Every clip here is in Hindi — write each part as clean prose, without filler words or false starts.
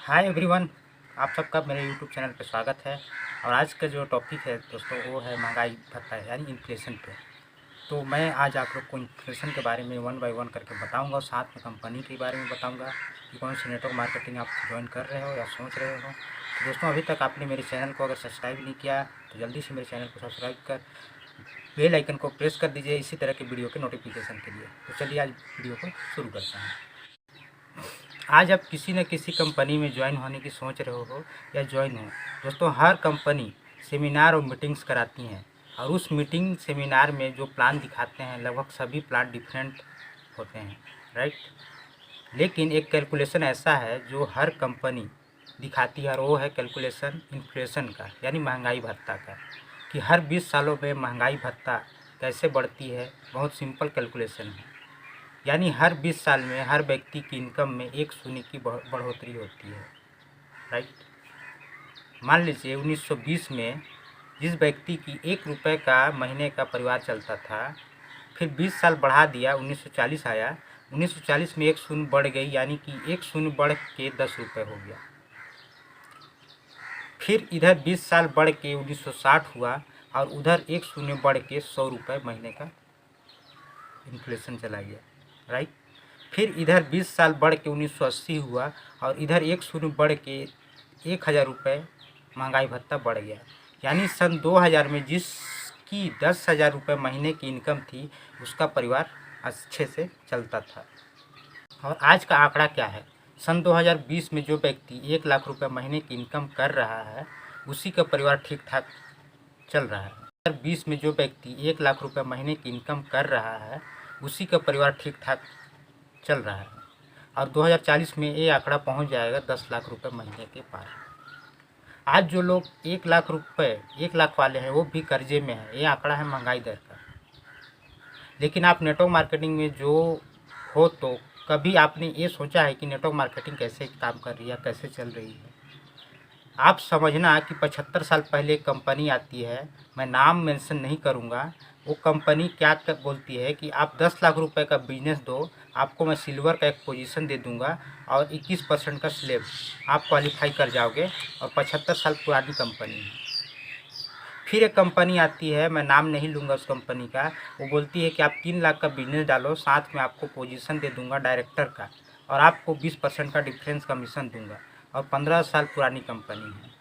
हाय एवरीवन, आप सबका मेरे यूट्यूब चैनल पे स्वागत है। और आज का जो टॉपिक है दोस्तों वो है महंगाई भत्ता यानी इन्फ्लेशन पे। तो मैं आज आप लोग को इन्फ्लेशन के बारे में वन बाय वन करके बताऊंगा और साथ में कंपनी के बारे में बताऊंगा कि कौन सी नेटवर्क मार्केटिंग आप ज्वाइन कर रहे हो या सोच रहे हो। तो दोस्तों, अभी तक आपने मेरे चैनल को अगर सब्सक्राइब नहीं किया तो जल्दी से मेरे चैनल को सब्सक्राइब कर बेल आइकन को प्रेस कर दीजिए इसी तरह के वीडियो के नोटिफिकेशन के लिए। तो चलिए आज वीडियो को शुरू करते हैं। आज आप किसी न किसी कंपनी में ज्वाइन होने की सोच रहे हो या ज्वाइन हो। दोस्तों, हर कंपनी सेमिनार और मीटिंग्स कराती हैं और उस मीटिंग सेमिनार में जो प्लान दिखाते हैं लगभग सभी प्लान डिफरेंट होते हैं, राइट। लेकिन एक कैलकुलेशन ऐसा है जो हर कंपनी दिखाती है और वो है कैलकुलेशन इन्फ्लेशन का यानी महंगाई भत्ता का, कि हर 20 सालों में महंगाई भत्ता कैसे बढ़ती है। बहुत सिंपल कैलकुलेशन है, यानी हर 20 साल में हर व्यक्ति की इनकम में 1 शून्य की बढ़ोतरी होती है, राइट। मान लीजिए 1920 में जिस व्यक्ति की 1 रुपये का महीने का परिवार चलता था, फिर 20 साल बढ़ा दिया, 1940 आया। 1940 में 1 शून्य बढ़ गई, यानी कि 1 शून्य बढ़ के 10 रुपये हो गया। फिर इधर 20 साल बढ़ के 1960 हुआ और उधर 1 शून्य बढ़ के 100 रुपये महीने का इन्फ्लेशन चला गया, राइट। फिर इधर 20 साल बढ़ के 1980 हुआ और इधर 1 शून्य बढ़ के 1000 रुपये महंगाई भत्ता बढ़ गया। यानी सन 2000 में जिसकी 10,000 रुपये महीने की इनकम थी उसका परिवार अच्छे से चलता था। और आज का आंकड़ा क्या है? सन 2020 में जो व्यक्ति 1 लाख रुपये महीने की इनकम कर रहा है उसी का परिवार ठीक ठाक चल रहा है। 2020 में जो व्यक्ति 1 लाख रुपये महीने की इनकम कर रहा है उसी का परिवार ठीक ठाक चल रहा है। और 2040 में ये आंकड़ा पहुंच जाएगा 10 लाख रुपए महीने के पार। आज जो लोग 1 लाख रुपए 1 लाख वाले हैं वो भी कर्जे में है। ये आंकड़ा है महंगाई दर का। लेकिन आप नेटवर्क मार्केटिंग में जो हो तो कभी आपने ये सोचा है कि नेटवर्क मार्केटिंग कैसे काम कर रही है, कैसे चल रही है? आप समझना कि 75 साल पहले एक कंपनी आती है, मैं नाम मेंशन नहीं करूंगा। वो कंपनी क्या बोलती है कि आप 10 लाख रुपए का बिजनेस दो, आपको मैं सिल्वर का एक पोजीशन दे दूंगा और 21% का स्लैब आप क्वालिफाई कर जाओगे। और 75 साल पुरानी कंपनी है। फिर एक कंपनी आती है, मैं नाम नहीं लूँगा उस कंपनी का, वो बोलती है कि आप 3 लाख का बिजनेस डालो, साथ में आपको पोजीशन दे दूंगा डायरेक्टर का और आपको 20% का डिफरेंस कमीशन दूंगा। और 15 साल पुरानी कंपनी है।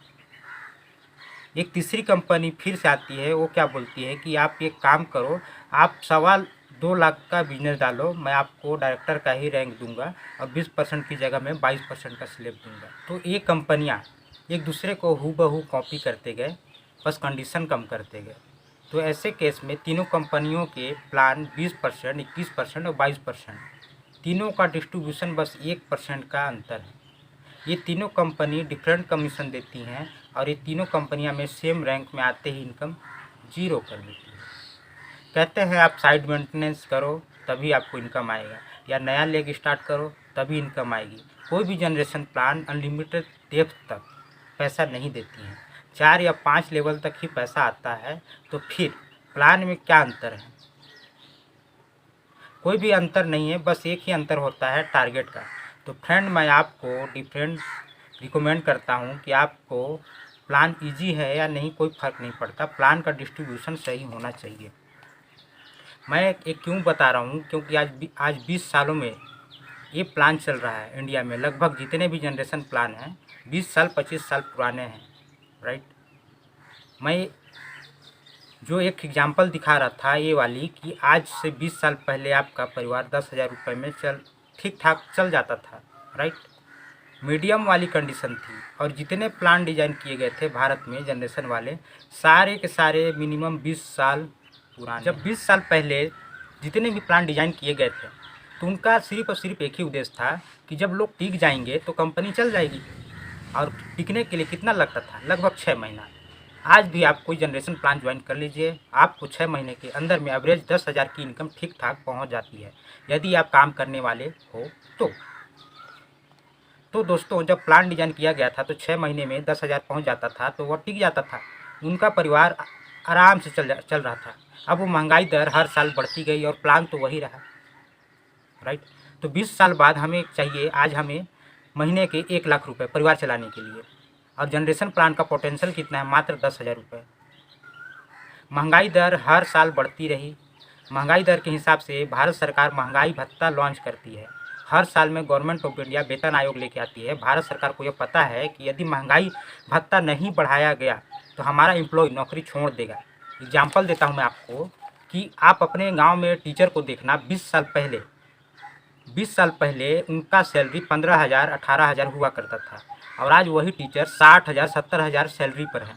एक तीसरी कंपनी फिर से आती है, वो क्या बोलती है कि आप एक काम करो, आप 2.25 लाख का बिजनेस डालो, मैं आपको डायरेक्टर का ही रैंक दूंगा और 20% की जगह में 22% का स्लैब दूंगा। तो ये कंपनियां एक दूसरे को हूबहू कॉपी करते गए, बस कंडीशन कम करते गए। तो ऐसे केस में तीनों कंपनियों के प्लान 20%, 21% और 22%, तीनों का डिस्ट्रीब्यूशन बस 1% का अंतर है। ये तीनों कंपनी डिफरेंट कमीशन देती हैं और ये तीनों कंपनियां में सेम रैंक में आते ही इनकम 0 कर देती है। कहते हैं आप साइड मेंटेनेंस करो तभी आपको इनकम आएगा, या नया लेग स्टार्ट करो तभी इनकम आएगी। कोई भी जनरेशन प्लान अनलिमिटेड डेप्थ तक पैसा नहीं देती है, 4 या 5 लेवल तक ही पैसा आता है। तो फिर प्लान में क्या अंतर है? कोई भी अंतर नहीं है, बस एक ही अंतर होता है टारगेट का। तो फ्रेंड, मैं आपको डिफरेंट रिकमेंड करता हूं कि आपको प्लान इजी है या नहीं कोई फ़र्क नहीं पड़ता, प्लान का डिस्ट्रीब्यूशन सही होना चाहिए। मैं एक क्यों बता रहा हूं, क्योंकि आज 20 सालों में ये प्लान चल रहा है इंडिया में। लगभग जितने भी जनरेशन प्लान हैं 20 साल 25 साल पुराने हैं, राइट। मैं जो एक एग्जाम्पल दिखा रहा था ये वाली, कि आज से 20 साल पहले आपका परिवार 10,000 रुपये में ठीक ठाक चल जाता था, राइट। मीडियम वाली कंडीशन थी। और जितने प्लान डिजाइन किए गए थे भारत में जनरेशन वाले, सारे के सारे मिनिमम 20 साल पुराने। जब 20 साल पहले जितने भी प्लान डिजाइन किए गए थे तो उनका सिर्फ और सिर्फ एक ही उद्देश्य था कि जब लोग टिक जाएंगे तो कंपनी चल जाएगी। और टिकने के लिए कितना लगता था? लगभग 6 महीना। आज भी आप कोई जनरेशन प्लान ज्वाइन कर लीजिए, आपको 6 महीने के अंदर में एवरेज 10,000 की इनकम ठीक ठाक पहुंच जाती है, यदि आप काम करने वाले हो तो दोस्तों, जब प्लान डिजाइन किया गया था तो 6 महीने में 10,000 पहुंच जाता था तो वह टिक जाता था, उनका परिवार आराम से चल रहा था। अब वो महंगाई दर हर साल बढ़ती गई और प्लान तो वही रहा, राइट। तो 20 साल बाद हमें चाहिए, आज हमें महीने के 1 लाख रुपए परिवार चलाने के लिए। और जनरेशन प्लान का पोटेंशियल कितना है? मात्र 10,000 रुपये। महंगाई दर हर साल बढ़ती रही। महंगाई दर के हिसाब से भारत सरकार महंगाई भत्ता लॉन्च करती है। हर साल में गवर्नमेंट ऑफ इंडिया वेतन आयोग लेके आती है। भारत सरकार को यह पता है कि यदि महंगाई भत्ता नहीं बढ़ाया गया तो हमारा एम्प्लॉय नौकरी छोड़ देगा। एग्जाम्पल देता हूँ मैं आपको कि आप अपने गांव में टीचर को देखना, 20 साल पहले उनका सैलरी 15,000 18,000 हुआ करता था और आज वही टीचर 60,000 70,000 सैलरी पर है।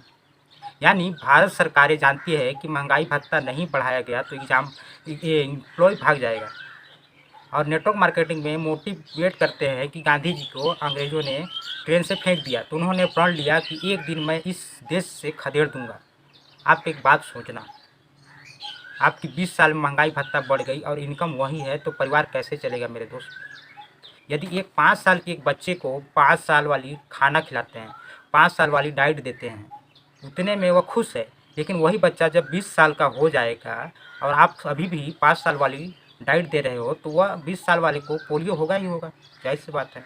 यानी भारत सरकार ये जानती है कि महंगाई भत्ता नहीं बढ़ाया गया तो ये एम्प्लॉय भाग जाएगा। और नेटवर्क मार्केटिंग में मोटिवेट करते हैं कि गांधी जी को अंग्रेज़ों ने ट्रेन से फेंक दिया तो उन्होंने प्रण लिया कि एक दिन मैं इस देश से खदेड़ दूंगा। आप एक बात सोचना, आपकी 20 साल में महंगाई भत्ता बढ़ गई और इनकम वही है तो परिवार कैसे चलेगा मेरे दोस्त? यदि एक 5 साल के एक बच्चे को 5 साल वाली खाना खिलाते हैं, 5 साल वाली डाइट देते हैं, उतने में वह खुश है। लेकिन वही बच्चा जब 20 साल का हो जाएगा और आप अभी भी 5 साल वाली डाइट दे रहे हो तो वह 20 साल वाले को पोलियो होगा ही होगा। जाहिर सी बात है।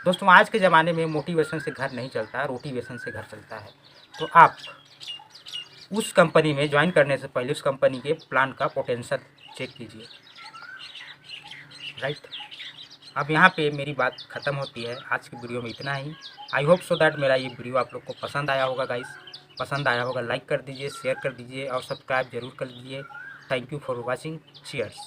दोस्तों, आज के ज़माने में मोटिवेशन से घर नहीं चलता, रोटिवेशन से घर चलता है। तो आप उस कंपनी में ज्वाइन करने से पहले उस कंपनी के प्लान का पोटेंशियल चेक कीजिए। राइट। अब यहाँ पे मेरी बात ख़त्म होती है। आज की वीडियो में इतना ही। आई होप सो दैट मेरा ये वीडियो आप लोग को पसंद आया होगा गाइस। पसंद आया होगा लाइक कर दीजिए, शेयर कर दीजिए और सब्सक्राइब जरूर कर दीजिए। Thank you for watching. Cheers.